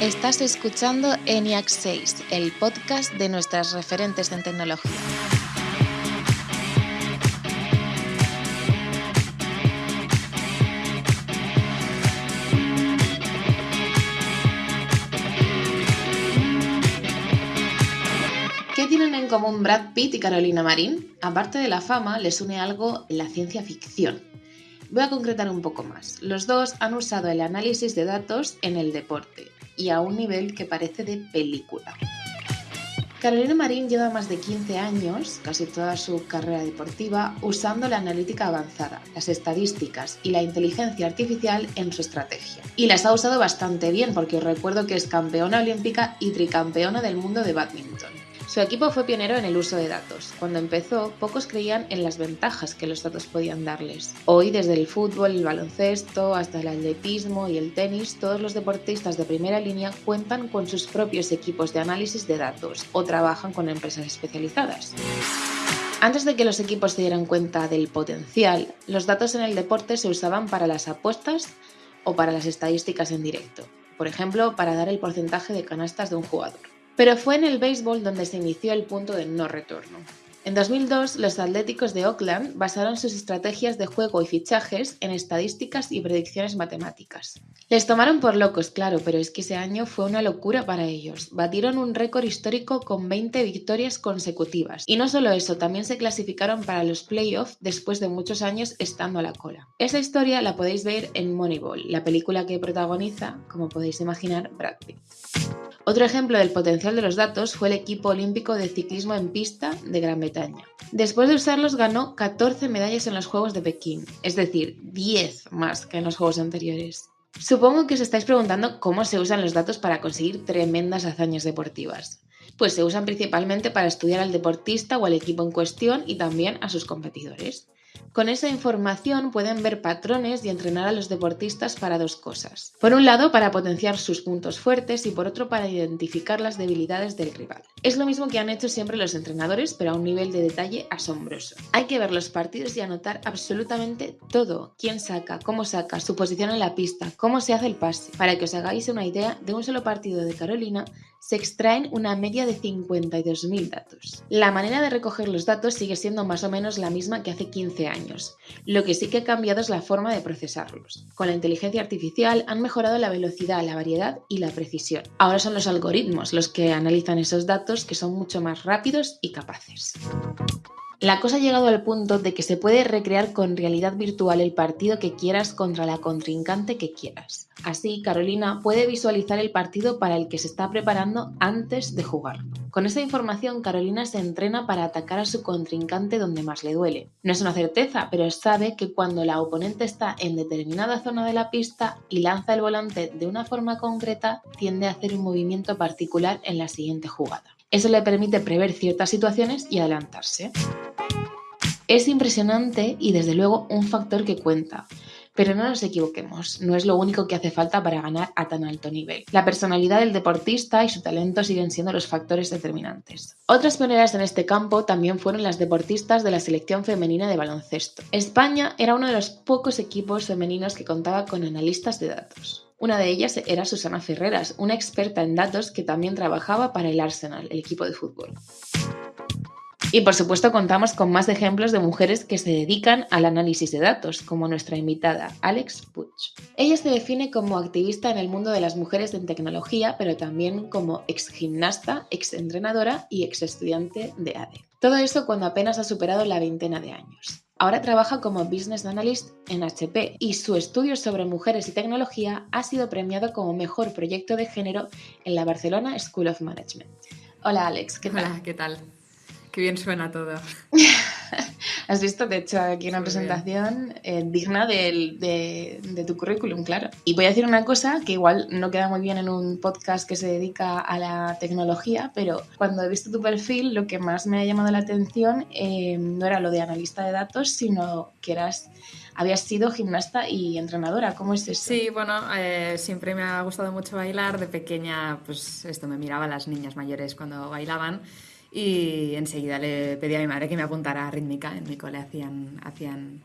Estás escuchando ENIAC 6, el podcast de nuestras referentes en tecnología. ¿Qué tienen en común Brad Pitt y Carolina Marín? Aparte de la fama, les une algo en la ciencia ficción. Voy a concretar un poco más. Los dos han usado el análisis de datos en el deporte y a un nivel que parece de película. Carolina Marín lleva más de 15 años, casi toda su carrera deportiva, usando la analítica avanzada, las estadísticas y la inteligencia artificial en su estrategia. Y las ha usado bastante bien porque os recuerdo que es campeona olímpica y tricampeona del mundo de bádminton. Su equipo fue pionero en el uso de datos. Cuando empezó, pocos creían en las ventajas que los datos podían darles. Hoy, desde el fútbol, el baloncesto, hasta el atletismo y el tenis, todos los deportistas de primera línea cuentan con sus propios equipos de análisis de datos o trabajan con empresas especializadas. Antes de que los equipos se dieran cuenta del potencial, los datos en el deporte se usaban para las apuestas o para las estadísticas en directo. Por ejemplo, para dar el porcentaje de canastas de un jugador. Pero fue en el béisbol donde se inició el punto de no retorno. En 2002, los Atléticos de Oakland basaron sus estrategias de juego y fichajes en estadísticas y predicciones matemáticas. Les tomaron por locos, claro, pero es que ese año fue una locura para ellos. Batieron un récord histórico con 20 victorias consecutivas. Y no solo eso, también se clasificaron para los playoffs después de muchos años estando a la cola. Esa historia la podéis ver en Moneyball, la película que protagoniza, como podéis imaginar, Brad Pitt. Otro ejemplo del potencial de los datos fue el equipo olímpico de ciclismo en pista de Gran Bretaña. Después de usarlos ganó 14 medallas en los Juegos de Pekín, es decir, 10 más que en los Juegos anteriores. Supongo que os estáis preguntando cómo se usan los datos para conseguir tremendas hazañas deportivas. Pues se usan principalmente para estudiar al deportista o al equipo en cuestión y también a sus competidores. Con esa información pueden ver patrones y entrenar a los deportistas para dos cosas. Por un lado, para potenciar sus puntos fuertes y por otro, para identificar las debilidades del rival. Es lo mismo que han hecho siempre los entrenadores, pero a un nivel de detalle asombroso. Hay que ver los partidos y anotar absolutamente todo. Quién saca, cómo saca, su posición en la pista, cómo se hace el pase. Para que os hagáis una idea, de un solo partido de Carolina se extraen una media de 52.000 datos. La manera de recoger los datos sigue siendo más o menos la misma que hace 15 años. Lo que sí que ha cambiado es la forma de procesarlos. Con la inteligencia artificial han mejorado la velocidad, la variedad y la precisión. Ahora son los algoritmos los que analizan esos datos, que son mucho más rápidos y capaces. La cosa ha llegado al punto de que se puede recrear con realidad virtual el partido que quieras contra la contrincante que quieras. Así, Carolina puede visualizar el partido para el que se está preparando antes de jugarlo. Con esa información, Carolina se entrena para atacar a su contrincante donde más le duele. No es una certeza, pero sabe que cuando la oponente está en determinada zona de la pista y lanza el volante de una forma concreta, tiende a hacer un movimiento particular en la siguiente jugada. Eso le permite prever ciertas situaciones y adelantarse. Es impresionante y desde luego un factor que cuenta. Pero no nos equivoquemos, no es lo único que hace falta para ganar a tan alto nivel. La personalidad del deportista y su talento siguen siendo los factores determinantes. Otras pioneras en este campo también fueron las deportistas de la selección femenina de baloncesto. España era uno de los pocos equipos femeninos que contaba con analistas de datos. Una de ellas era Susana Ferreras, una experta en datos que también trabajaba para el Arsenal, el equipo de fútbol. Y por supuesto contamos con más ejemplos de mujeres que se dedican al análisis de datos, como nuestra invitada, Alex Puig. Ella se define como activista en el mundo de las mujeres en tecnología, pero también como ex gimnasta, ex entrenadora y ex estudiante de ADE. Todo eso cuando apenas ha superado la veintena de años. Ahora trabaja como Business Analyst en HP y su estudio sobre mujeres y tecnología ha sido premiado como mejor proyecto de género en la Barcelona School of Management. Hola Alex, ¿qué tal? Hola, ¿qué tal? Qué bien suena todo. Has visto, de hecho, aquí una presentación digna de tu currículum, claro. Y voy a decir una cosa que igual no queda muy bien en un podcast que se dedica a la tecnología, pero cuando he visto tu perfil, lo que más me ha llamado la atención no era lo de analista de datos, sino que habías sido gimnasta y entrenadora. ¿Cómo es eso? Sí, bueno, siempre me ha gustado mucho bailar. De pequeña, pues esto, me miraba a las niñas mayores cuando bailaban y enseguida le pedí a mi madre que me apuntara a rítmica. En mi cole hacían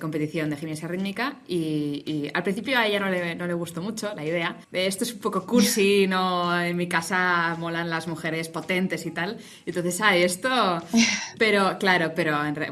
competición de gimnasia rítmica y al principio a ella no le gustó mucho la idea. Esto es un poco cursi, ¿no? En mi casa molan las mujeres potentes y tal. Entonces, esto... Pero claro,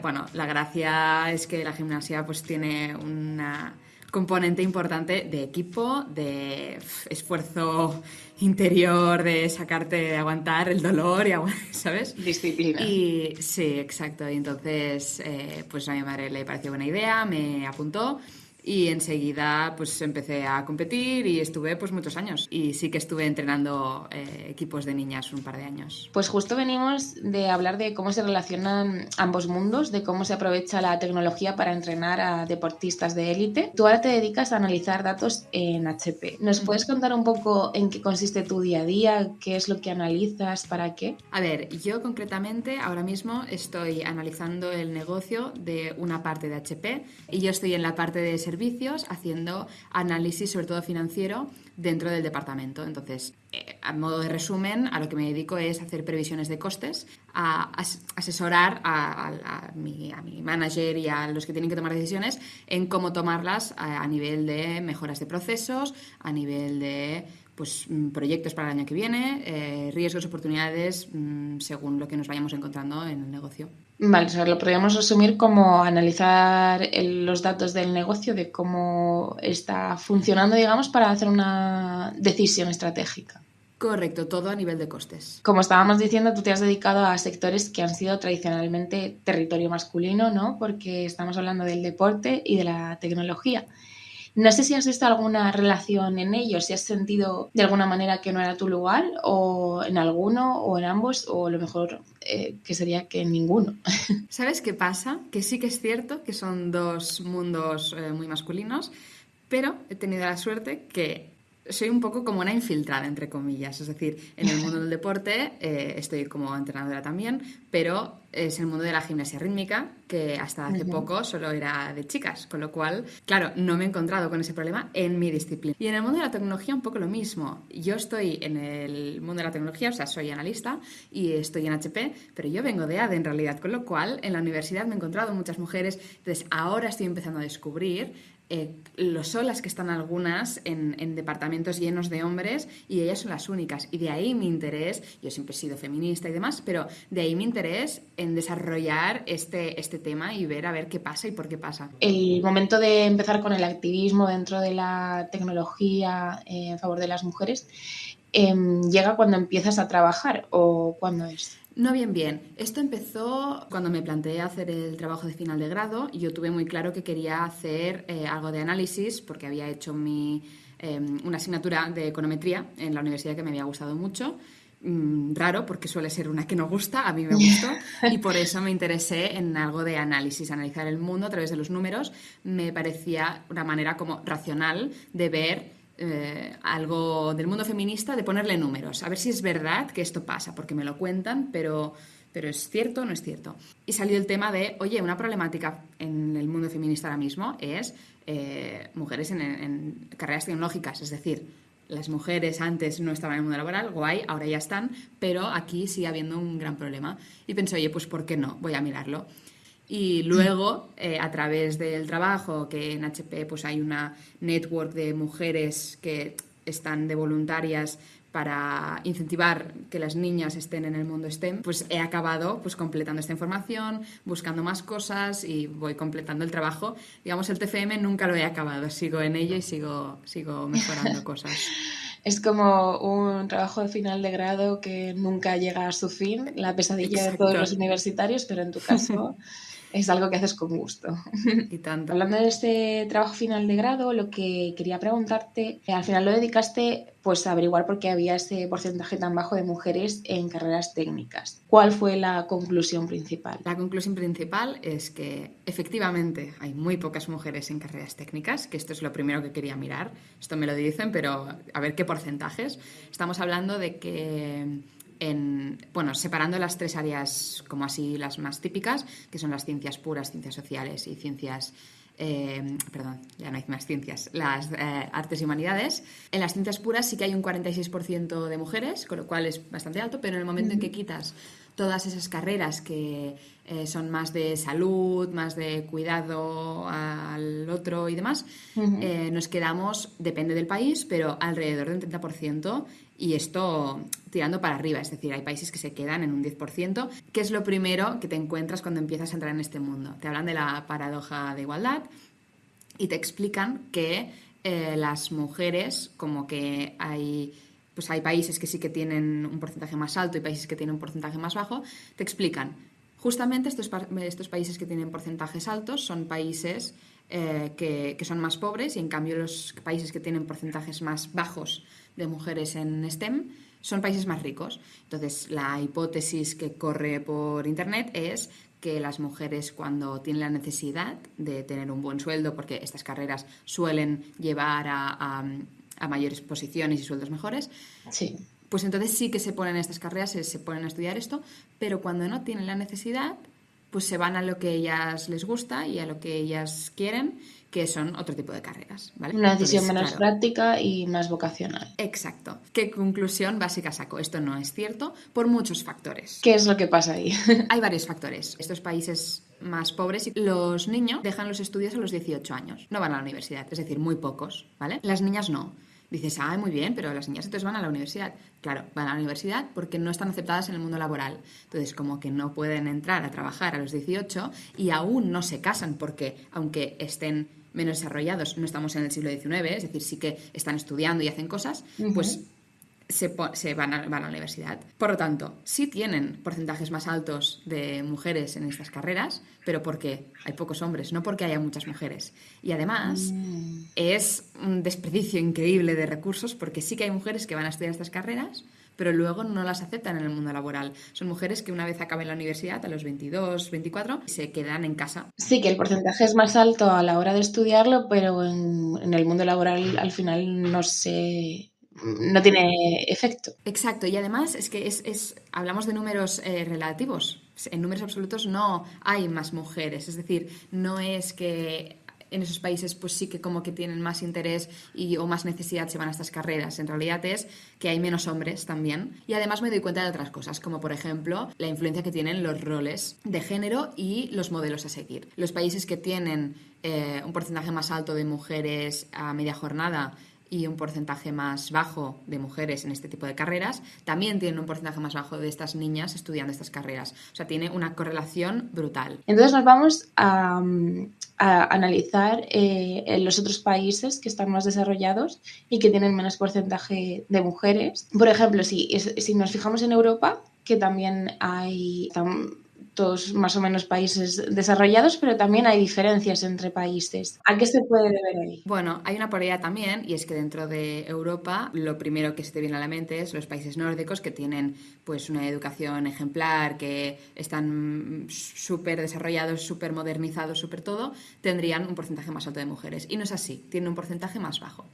bueno, la gracia es que la gimnasia pues tiene una componente importante de equipo, de esfuerzo interior, de sacarte, de aguantar el dolor, ¿sabes? Disciplina. Y sí, exacto. Y entonces, pues a mi madre le pareció buena idea, me apuntó y enseguida pues empecé a competir y estuve pues muchos años. Y sí que estuve entrenando equipos de niñas un par de años. Pues justo venimos de hablar de cómo se relacionan ambos mundos, de cómo se aprovecha la tecnología para entrenar a deportistas de élite. Tú ahora te dedicas a analizar datos en HP. ¿Nos puedes contar un poco en qué consiste tu día a día? ¿Qué es lo que analizas? ¿Para qué? A ver, yo concretamente ahora mismo estoy analizando el negocio de una parte de HP y yo estoy en la parte de servicios haciendo análisis sobre todo financiero dentro del departamento. Entonces, a modo de resumen, a lo que me dedico es hacer previsiones de costes, a asesorar a mi manager y a los que tienen que tomar decisiones en cómo tomarlas a nivel de mejoras de procesos, a nivel de pues proyectos para el año que viene, riesgos, oportunidades, según lo que nos vayamos encontrando en el negocio. Vale, o sea, lo podríamos resumir como analizar los datos del negocio, de cómo está funcionando, digamos, para hacer una decisión estratégica. Correcto, todo a nivel de costes. Como estábamos diciendo, tú te has dedicado a sectores que han sido tradicionalmente territorio masculino, ¿no? Porque estamos hablando del deporte y de la tecnología. No sé si has visto alguna relación en ellos, si has sentido de alguna manera que no era tu lugar, o en alguno, o en ambos, o lo mejor que sería que en ninguno. ¿Sabes qué pasa? Que sí que es cierto que son dos mundos muy masculinos, pero he tenido la suerte que soy un poco como una infiltrada, entre comillas. Es decir, en el mundo del deporte estoy como entrenadora también, pero es el mundo de la gimnasia rítmica, que hasta hace poco solo era de chicas, con lo cual, claro, no me he encontrado con ese problema en mi disciplina. Y en el mundo de la tecnología un poco lo mismo. Yo estoy en el mundo de la tecnología, o sea, soy analista y estoy en HP, pero yo vengo de ADE en realidad, con lo cual en la universidad me he encontrado muchas mujeres, entonces ahora estoy empezando a descubrir lo solas que están algunas en departamentos llenos de hombres y ellas son las únicas. Y de ahí mi interés, yo siempre he sido feminista y demás, pero de ahí mi interés en desarrollar este tema y ver a ver qué pasa y por qué pasa. El momento de empezar con el activismo dentro de la tecnología en favor de las mujeres llega cuando empiezas a trabajar, ¿o cuándo es? No, bien. Esto empezó cuando me planteé hacer el trabajo de final de grado y yo tuve muy claro que quería hacer algo de análisis porque había hecho una asignatura de econometría en la universidad que me había gustado mucho. Raro, porque suele ser una que no gusta, a mí me gustó, y por eso me interesé en algo de análisis, analizar el mundo a través de los números. Me parecía una manera como racional de ver algo del mundo feminista, de ponerle números, a ver si es verdad que esto pasa, porque me lo cuentan, pero ¿es cierto o no es cierto? Y salió el tema de, oye, una problemática en el mundo feminista ahora mismo es mujeres en carreras tecnológicas, es decir, las mujeres antes no estaban en el mundo laboral, guay, ahora ya están, pero aquí sigue habiendo un gran problema. Y pensé, oye, pues ¿por qué no? Voy a mirarlo. Y luego, a través del trabajo, que en HP pues hay una network de mujeres que están de voluntarias para incentivar que las niñas estén en el mundo STEM, pues he acabado pues completando esta información, buscando más cosas y voy completando el trabajo. Digamos, el TFM nunca lo he acabado, sigo en ello y sigo mejorando cosas. Es como un trabajo de final de grado que nunca llega a su fin, la pesadilla Exacto. de todos los universitarios, pero en tu caso es algo que haces con gusto. Y tanto. Hablando de este trabajo final de grado, lo que quería preguntarte, al final lo dedicaste pues a averiguar por qué había ese porcentaje tan bajo de mujeres en carreras técnicas. ¿Cuál fue la conclusión principal? La conclusión principal es que efectivamente hay muy pocas mujeres en carreras técnicas, que esto es lo primero que quería mirar. Esto me lo dicen, pero a ver qué porcentajes. Estamos hablando de que separando las tres áreas como así las más típicas, que son las ciencias puras, ciencias sociales y ciencias... ya no hay más ciencias, las artes y humanidades. En las ciencias puras sí que hay un 46% de mujeres, con lo cual es bastante alto, pero en el momento en que quitas todas esas carreras que son más de salud, más de cuidado al otro y demás, nos quedamos, depende del país, pero alrededor de un 30%, y esto tirando para arriba, es decir, hay países que se quedan en un 10%, que es lo primero que te encuentras cuando empiezas a entrar en este mundo. Te hablan de la paradoja de igualdad y te explican que las mujeres, como que hay países que sí que tienen un porcentaje más alto y países que tienen un porcentaje más bajo, te explican. Justamente estos países que tienen porcentajes altos son países que son más pobres, y en cambio los países que tienen porcentajes más bajos de mujeres en STEM son países más ricos. Entonces, la hipótesis que corre por internet es que las mujeres, cuando tienen la necesidad de tener un buen sueldo, porque estas carreras suelen llevar a mayores posiciones y sueldos mejores, sí, pues entonces sí que se ponen estas carreras, se ponen a estudiar esto, pero cuando no tienen la necesidad, pues se van a lo que ellas les gusta y a lo que ellas quieren, que son otro tipo de carreras, ¿vale? una decisión Entonces, menos claro, práctica y más vocacional. exacto. ¿Qué conclusión básica saco? Esto no es cierto por muchos factores. ¿Qué es lo que pasa ahí? Hay varios factores. Estos países más pobres, los niños dejan los estudios a los 18 años. No van a la universidad, es decir, muy pocos, ¿vale? Las niñas no. Dices, muy bien, pero las niñas entonces van a la universidad. Claro, van a la universidad porque no están aceptadas en el mundo laboral. Entonces, como que no pueden entrar a trabajar a los 18 y aún no se casan porque, aunque estén menos desarrollados, no estamos en el siglo XIX, es decir, sí que están estudiando y hacen cosas, pues se van a la universidad. Por lo tanto, sí tienen porcentajes más altos de mujeres en estas carreras, pero porque hay pocos hombres, no porque haya muchas mujeres. Y además es un desperdicio increíble de recursos, porque sí que hay mujeres que van a estudiar estas carreras, pero luego no las aceptan en el mundo laboral. Son mujeres que una vez acaben la universidad, a los 22, 24, se quedan en casa. Sí, que el porcentaje es más alto a la hora de estudiarlo, pero en el mundo laboral al final no tiene efecto. Exacto, y además es que hablamos de números relativos. En números absolutos no hay más mujeres, es decir, no es que en esos países pues sí que como que tienen más interés o más necesidad se van a estas carreras. En realidad es que hay menos hombres también. Y además me doy cuenta de otras cosas, como por ejemplo la influencia que tienen los roles de género y los modelos a seguir. Los países que tienen un porcentaje más alto de mujeres a media jornada y un porcentaje más bajo de mujeres en este tipo de carreras, también tienen un porcentaje más bajo de estas niñas estudiando estas carreras. O sea, tiene una correlación brutal. Entonces nos vamos a analizar los otros países que están más desarrollados y que tienen menos porcentaje de mujeres. Por ejemplo, si nos fijamos en Europa, que también hay todos más o menos países desarrollados, pero también hay diferencias entre países. ¿A qué se puede deber ahí? Bueno, hay una polaridad también, y es que dentro de Europa lo primero que se te viene a la mente es los países nórdicos, que tienen pues una educación ejemplar, que están súper desarrollados, súper modernizados, súper todo, tendrían un porcentaje más alto de mujeres. Y no es así, tienen un porcentaje más bajo.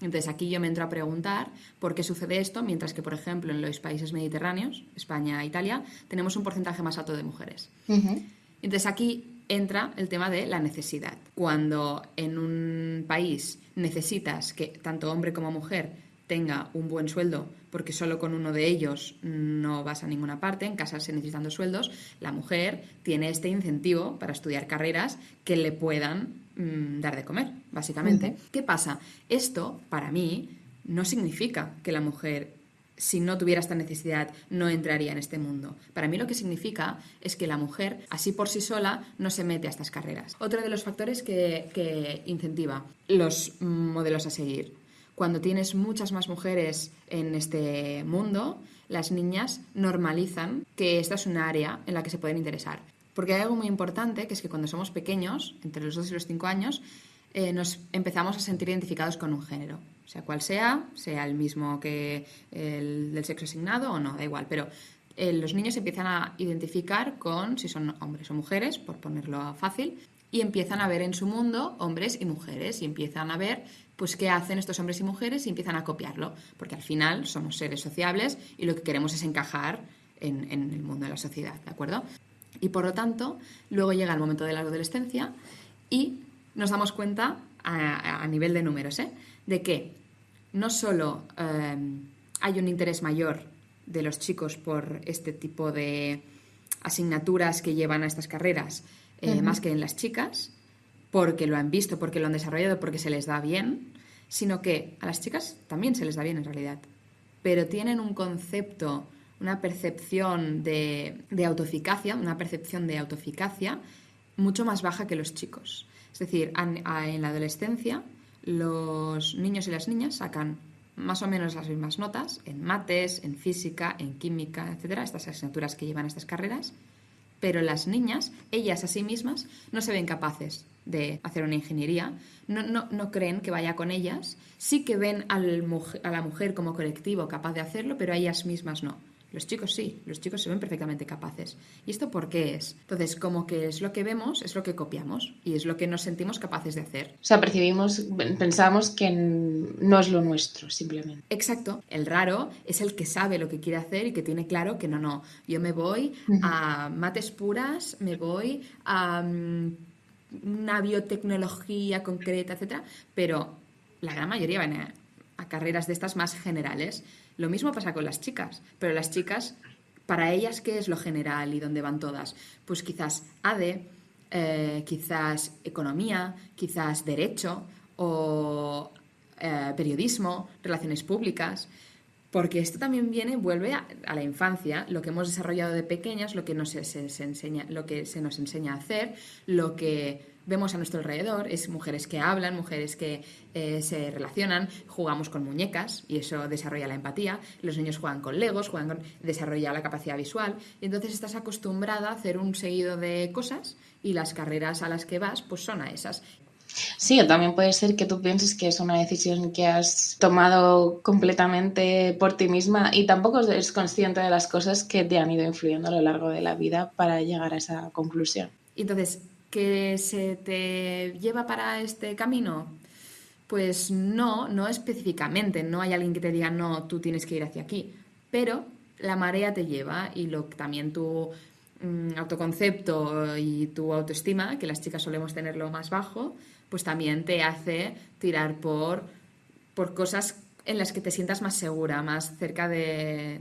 Entonces aquí yo me entro a preguntar por qué sucede esto, mientras que, por ejemplo, en los países mediterráneos, España e Italia, tenemos un porcentaje más alto de mujeres. Entonces aquí entra el tema de la necesidad. Cuando en un país necesitas que tanto hombre como mujer tenga un buen sueldo, porque solo con uno de ellos no vas a ninguna parte, en casa se necesitan dos sueldos, la mujer tiene este incentivo para estudiar carreras que le puedan dar de comer, básicamente. ¿Qué pasa? Esto, para mí, no significa que la mujer, si no tuviera esta necesidad, no entraría en este mundo. Para mí lo que significa es que la mujer, así por sí sola, no se mete a estas carreras. Otro de los factores que incentiva los modelos a seguir. Cuando tienes muchas más mujeres en este mundo, las niñas normalizan que esta es una área en la que se pueden interesar. Porque hay algo muy importante, que es que cuando somos pequeños, entre los 2 y los 5 años, nos empezamos a sentir identificados con un género. Sea cual sea el mismo que el del sexo asignado o no, da igual. Pero los niños empiezan a identificar con si son hombres o mujeres, por ponerlo fácil, y empiezan a ver en su mundo hombres y mujeres, y empiezan a ver pues qué hacen estos hombres y mujeres y empiezan a copiarlo, porque al final somos seres sociables y lo que queremos es encajar en el mundo de la sociedad, ¿de acuerdo? Y por lo tanto, luego llega el momento de la adolescencia y nos damos cuenta, a nivel de números, de que no solo hay un interés mayor de los chicos por este tipo de asignaturas que llevan a estas carreras más que en las chicas, porque lo han visto, porque lo han desarrollado, porque se les da bien, sino que a las chicas también se les da bien en realidad, pero tienen un concepto, una percepción de autoeficacia, mucho más baja que los chicos. Es decir, en la adolescencia los niños y las niñas sacan más o menos las mismas notas en mates, en física, en química, etcétera, estas asignaturas que llevan estas carreras, pero las niñas, ellas a sí mismas, no se ven capaces de hacer una ingeniería, no creen que vaya con ellas, sí que ven a la mujer como colectivo capaz de hacerlo, pero a ellas mismas no. Los chicos sí, los chicos se ven perfectamente capaces. ¿Y esto por qué es? Entonces, como que es lo que vemos, es lo que copiamos y es lo que nos sentimos capaces de hacer. O sea, pensamos que no es lo nuestro, simplemente. Exacto. El raro es el que sabe lo que quiere hacer y que tiene claro que no. Yo me voy a mates puras, me voy a una biotecnología concreta, etcétera, pero la gran mayoría van a carreras de estas más generales. Lo mismo pasa con las chicas, pero las chicas, para ellas, ¿qué es lo general y dónde van todas? Pues quizás ADE, quizás economía, quizás derecho o periodismo, relaciones públicas, porque esto también vuelve a la infancia, lo que hemos desarrollado de pequeñas, lo que lo que se nos enseña a hacer, lo que vemos a nuestro alrededor, es mujeres que hablan, mujeres que se relacionan, jugamos con muñecas y eso desarrolla la empatía, los niños juegan con legos, desarrolla la capacidad visual, y entonces estás acostumbrada a hacer un seguido de cosas y las carreras a las que vas pues son a esas. Sí, o también puede ser que tú pienses que es una decisión que has tomado completamente por ti misma y tampoco eres consciente de las cosas que te han ido influyendo a lo largo de la vida para llegar a esa conclusión. Entonces, ¿qué se te lleva para este camino? Pues no específicamente, no hay alguien que te diga, no, tú tienes que ir hacia aquí, pero la marea te lleva y también tu autoconcepto y tu autoestima, que las chicas solemos tenerlo más bajo, pues también te hace tirar por cosas en las que te sientas más segura, más cerca de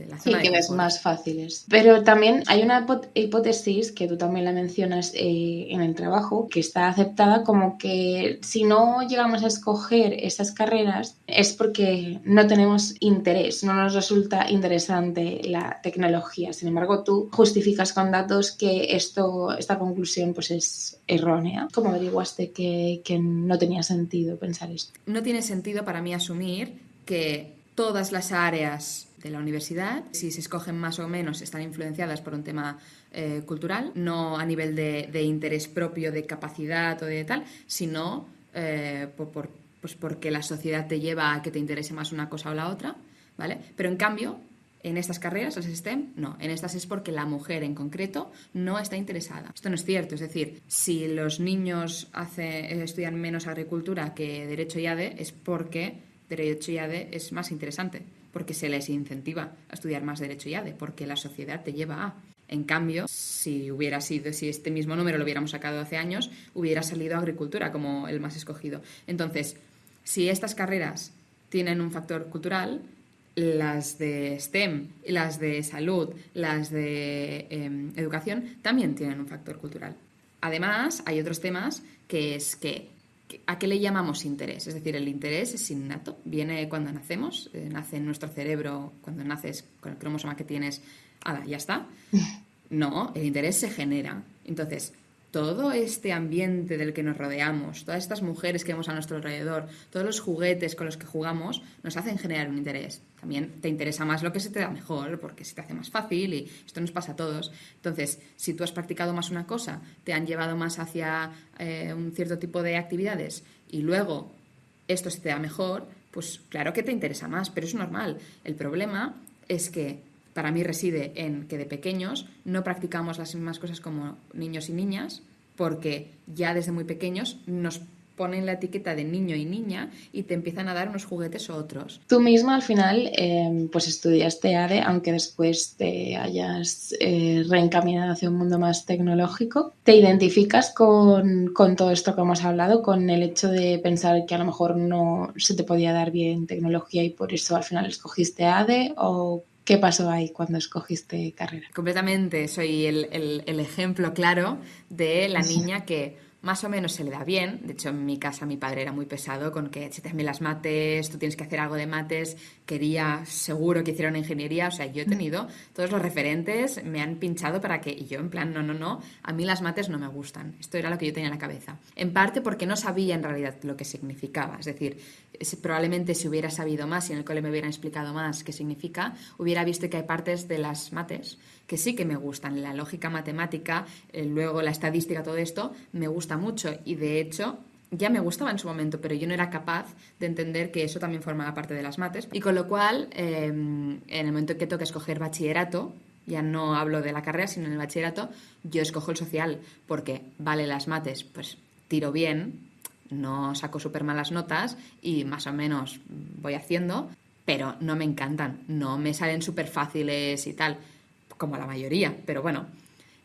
la zona de que ves confort. más fáciles. Pero también hay una hipótesis que tú también la mencionas en el trabajo, que está aceptada como que si no llegamos a escoger esas carreras es porque no tenemos interés, no nos resulta interesante la tecnología. Sin embargo, tú justificas con datos que esta conclusión pues es errónea. ¿Cómo averiguaste que no tenía sentido pensar esto? No tiene sentido para mí asumir que todas las áreas de la universidad, si se escogen más o menos, están influenciadas por un tema cultural, no a nivel de interés propio, de capacidad o de tal, sino pues porque la sociedad te lleva a que te interese más una cosa o la otra, ¿vale? Pero en cambio, en estas carreras, las STEM, no. En estas es porque la mujer en concreto no está interesada. Esto no es cierto. Es decir, si los niños estudian menos agricultura que Derecho y ADE, es porque Derecho y ADE es más interesante, porque se les incentiva a estudiar más Derecho y ADE, porque la sociedad te lleva a. En cambio, si este mismo número lo hubiéramos sacado hace años, hubiera salido Agricultura como el más escogido. Entonces, si estas carreras tienen un factor cultural, las de STEM, las de salud, las de educación, también tienen un factor cultural. Además, hay otros temas que es ¿a qué le llamamos interés? Es decir, el interés es innato, viene cuando nacemos, nace en nuestro cerebro, cuando naces con el cromosoma que tienes, ya está. No, el interés se genera. Entonces, todo este ambiente del que nos rodeamos, todas estas mujeres que vemos a nuestro alrededor, todos los juguetes con los que jugamos, nos hacen generar un interés. También te interesa más lo que se te da mejor, porque se te hace más fácil y esto nos pasa a todos. Entonces, si tú has practicado más una cosa, te han llevado más hacia un cierto tipo de actividades y luego esto se te da mejor, pues claro que te interesa más, pero es normal. El problema es que para mí reside en que de pequeños no practicamos las mismas cosas como niños y niñas, porque ya desde muy pequeños nos ponen la etiqueta de niño y niña y te empiezan a dar unos juguetes u otros. Tú misma al final pues estudiaste ADE, aunque después te hayas reencaminado hacia un mundo más tecnológico. ¿Te identificas con todo esto que hemos hablado, con el hecho de pensar que a lo mejor no se te podía dar bien tecnología y por eso al final escogiste ADE? ¿O ¿Qué pasó ahí cuando escogiste carrera? Completamente, soy el ejemplo claro de la niña que más o menos se le da bien. De hecho, en mi casa mi padre era muy pesado con que si te hacen las mates, tú tienes que hacer algo de mates. Quería seguro que hiciera una ingeniería. O sea, yo he tenido todos los referentes, me han pinchado para que... Y yo en plan, no, a mí las mates no me gustan. Esto era lo que yo tenía en la cabeza. En parte porque no sabía en realidad lo que significaba. Es decir, probablemente si hubiera sabido más y en el cole me hubieran explicado más qué significa, hubiera visto que hay partes de las mates que sí que me gustan. La lógica matemática, luego la estadística, todo esto, me gusta mucho y de hecho ya me gustaba en su momento, pero yo no era capaz de entender que eso también formaba parte de las mates. Y con lo cual, en el momento que toca escoger bachillerato, ya no hablo de la carrera, sino en el bachillerato, yo escojo el social, porque vale, las mates, pues tiro bien, no saco súper malas notas y más o menos voy haciendo, pero no me encantan, no me salen súper fáciles y tal, como la mayoría, pero bueno.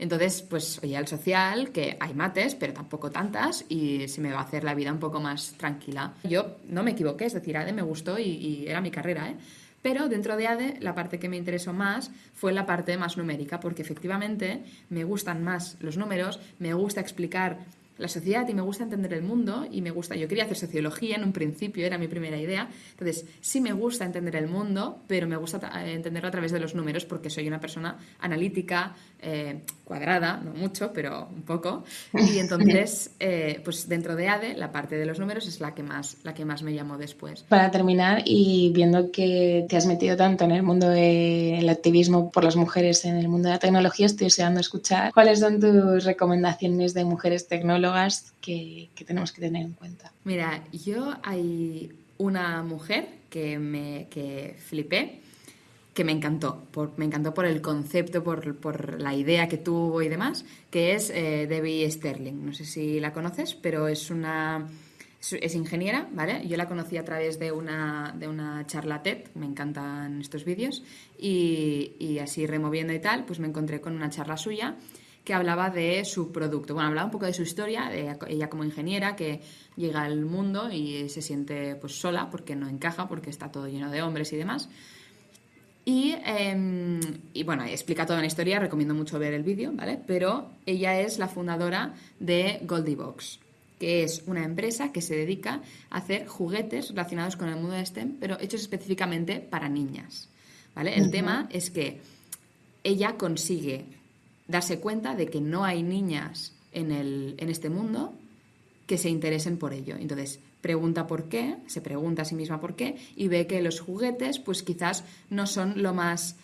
Entonces, pues oye, al social, que hay mates, pero tampoco tantas, y se me va a hacer la vida un poco más tranquila. Yo no me equivoqué, es decir, ADE me gustó y era mi carrera, ¿eh? Pero dentro de ADE, la parte que me interesó más fue la parte más numérica, porque efectivamente me gustan más los números, me gusta explicar la sociedad y me gusta entender el mundo y me gusta, yo quería hacer sociología en un principio, era mi primera idea, entonces sí me gusta entender el mundo, pero me gusta entenderlo a través de los números porque soy una persona analítica, cuadrada, no mucho, pero un poco, y entonces pues dentro de ADE la parte de los números es la que más me llamó después. Para terminar, y viendo que te has metido tanto en el mundo del activismo por las mujeres en el mundo de la tecnología, estoy deseando escuchar cuáles son tus recomendaciones de mujeres tecnólogas que tenemos que tener en cuenta. Mira, yo hay una mujer que flipé, que me encantó por el concepto, por la idea que tuvo y demás, que es Debbie Sterling. No sé si la conoces, pero es ingeniera, ¿vale? Yo la conocí a través de una charla TED, me encantan estos vídeos, y así removiendo y tal, pues me encontré con una charla suya que hablaba de su producto. Bueno, hablaba un poco de su historia, de ella como ingeniera que llega al mundo y se siente pues sola porque no encaja, porque está todo lleno de hombres y demás. Y bueno, explica toda una historia, recomiendo mucho ver el vídeo, ¿vale? Pero ella es la fundadora de Goldiebox, que es una empresa que se dedica a hacer juguetes relacionados con el mundo de STEM, pero hechos específicamente para niñas, ¿vale? El tema es que ella consigue darse cuenta de que no hay niñas en este mundo que se interesen por ello. Entonces, pregunta por qué, se pregunta a sí misma por qué y ve que los juguetes pues quizás no son lo más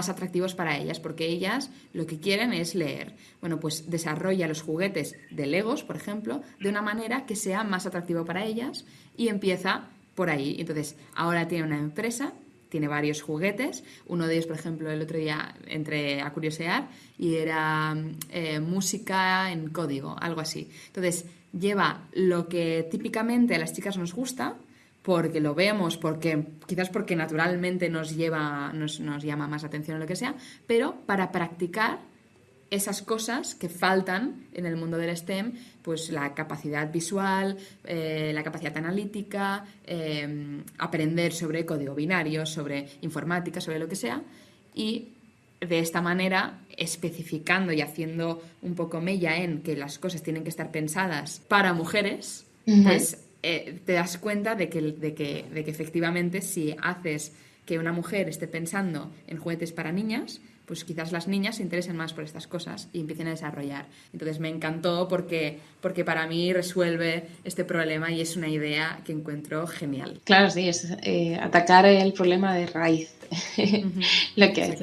atractivos para ellas, porque ellas lo que quieren es leer. Bueno, pues desarrolla los juguetes de Legos, por ejemplo, de una manera que sea más atractivo para ellas y empieza por ahí. Entonces, ahora tiene una empresa, tiene varios juguetes. Uno de ellos, por ejemplo, el otro día entré a curiosear y era música en código, algo así. Entonces, lleva lo que típicamente a las chicas nos gusta, porque lo vemos, quizás porque naturalmente nos llama más atención o lo que sea, pero para practicar esas cosas que faltan en el mundo del STEM, pues la capacidad visual, la capacidad analítica, aprender sobre código binario, sobre informática, sobre lo que sea, y de esta manera, especificando y haciendo un poco mella en que las cosas tienen que estar pensadas para mujeres, pues te das cuenta de que efectivamente si haces que una mujer esté pensando en juguetes para niñas, pues quizás las niñas se interesen más por estas cosas y empiecen a desarrollar. Entonces me encantó porque para mí resuelve este problema y es una idea que encuentro genial. Claro, sí, es atacar el problema de raíz. Lo que es.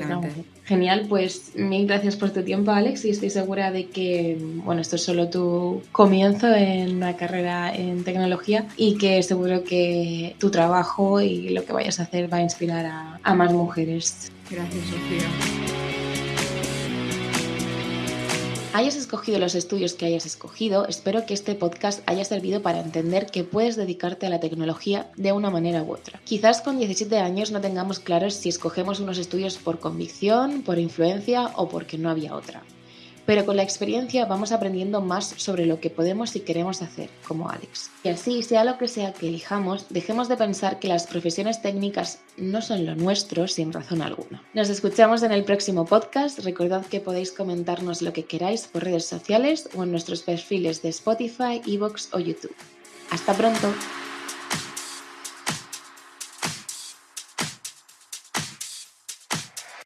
Genial, pues mil gracias por tu tiempo, Alex, y estoy segura de que, bueno, esto es solo tu comienzo en una carrera en tecnología y que seguro que tu trabajo y lo que vayas a hacer va a inspirar a más mujeres. Gracias, Sofía. Hayas escogido los estudios que hayas escogido, espero que este podcast haya servido para entender que puedes dedicarte a la tecnología de una manera u otra. Quizás con 17 años no tengamos claros si escogemos unos estudios por convicción, por influencia o porque no había otra. pero con la experiencia vamos aprendiendo más sobre lo que podemos y queremos hacer, como Alex. Y así, sea lo que sea que elijamos, dejemos de pensar que las profesiones técnicas no son lo nuestro sin razón alguna. Nos escuchamos en el próximo podcast. Recordad que podéis comentarnos lo que queráis por redes sociales o en nuestros perfiles de Spotify, iVoox o YouTube. ¡Hasta pronto!